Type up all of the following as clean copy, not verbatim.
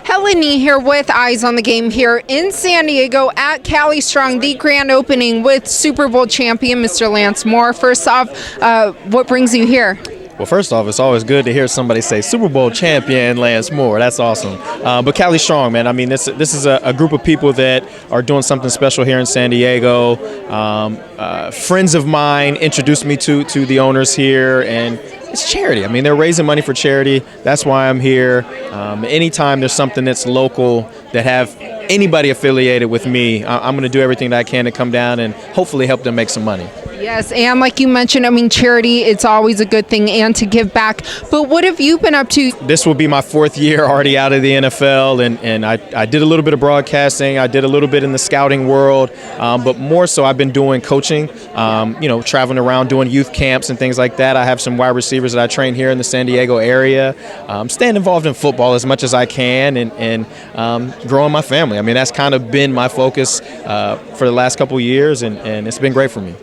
Helen here with Eyes on the Game here in San Diego at Cali Strong, the grand opening with Super Bowl champion Mr. Lance Moore. First off, what brings you here? Well, first off, it's always good to hear somebody say Super Bowl champion Lance Moore. That's awesome. But Cali Strong, man, I mean, this is a group of people that are doing something special here in San Diego. Friends of mine introduced me to the owners here, and it's charity. I mean, they're raising money for charity. That's why I'm here. Anytime there's something that's local that have anybody affiliated with me, I'm going to do everything that I can to come down and hopefully help them make some money. Yes, and like you mentioned, I mean, charity, it's always a good thing and to give back. But what have you been up to? This will be my fourth year already out of the NFL, and I did a little bit of broadcasting. I did a little bit in the scouting world, but more so I've been doing coaching, traveling around doing youth camps and things like that. I have some wide receivers that I train here in the San Diego area. Staying involved in football as much as I can and growing my family. I mean, that's kind of been my focus for the last couple of years, and it's been great for me.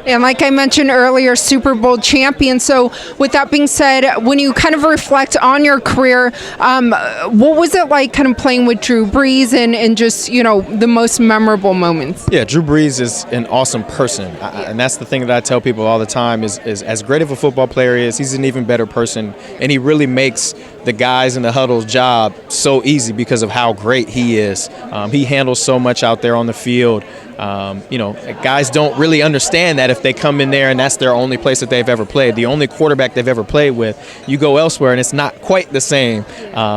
And like I mentioned earlier, Super Bowl champion. So with that being said, when you kind of reflect on your career, what was it like kind of playing with Drew Brees and just, the most memorable moments? Yeah, Drew Brees is an awesome person. And that's the thing that I tell people all the time is as great of a football player he is, he's an even better person. And he really makes the guys in the huddle's job so easy because of how great he is. He handles so much out there on the field. Guys don't really understand that if they come in there and that's their only place that they've ever played, the only quarterback they've ever played with, you go elsewhere and it's not quite the same.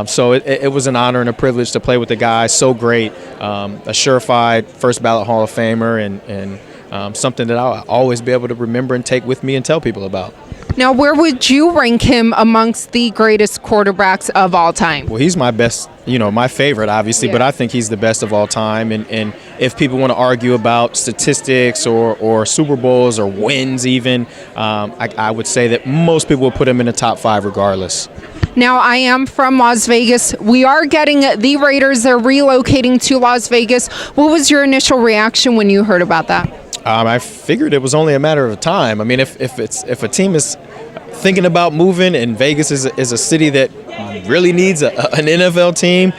So it was an honor and a privilege to play with the guy. So great, a surefire first ballot Hall of Famer, and something that I'll always be able to remember and take with me and tell people about. Now, where would you rank him amongst the greatest quarterbacks of all time? Well, he's my best, my favorite, obviously, but I think he's the best of all time. And if people want to argue about statistics or Super Bowls or wins even, I would say that most people will put him in the top 5 regardless. Now, I am from Las Vegas. We are getting the Raiders. They're relocating to Las Vegas. What was your initial reaction when you heard about that? I figured it was only a matter of time. I mean, if a team is thinking about moving and Vegas is a city that really needs an NFL team,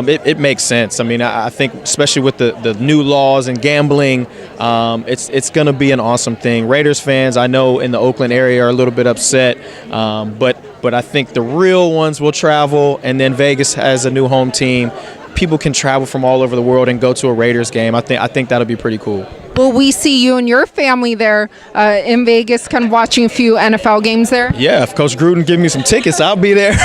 it makes sense. I mean, I think especially with the new laws and gambling, it's going to be an awesome thing. Raiders fans, I know in the Oakland area are a little bit upset, but I think the real ones will travel, and then Vegas has a new home team. People can travel from all over the world and go to a Raiders game. I think that'll be pretty cool. Will we see you and your family there in Vegas, kind of watching a few NFL games there? Yeah, if Coach Gruden give me some tickets, I'll be there.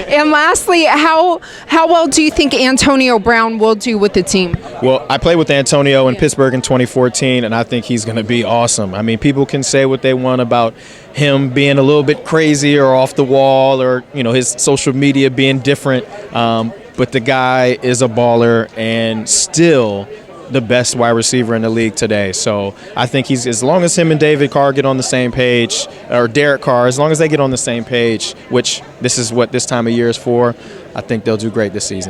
And lastly, how well do you think Antonio Brown will do with the team? Well, I played with Antonio in Pittsburgh in 2014, and I think he's going to be awesome. I mean, people can say what they want about him being a little bit crazy or off the wall or, his social media being different, but the guy is a baller and still the best wide receiver in the league today. So I think he's, as long as him and David Carr get on the same page, or Derek Carr, as long as they get on the same page, which this is what this time of year is for, I think they'll do great this season.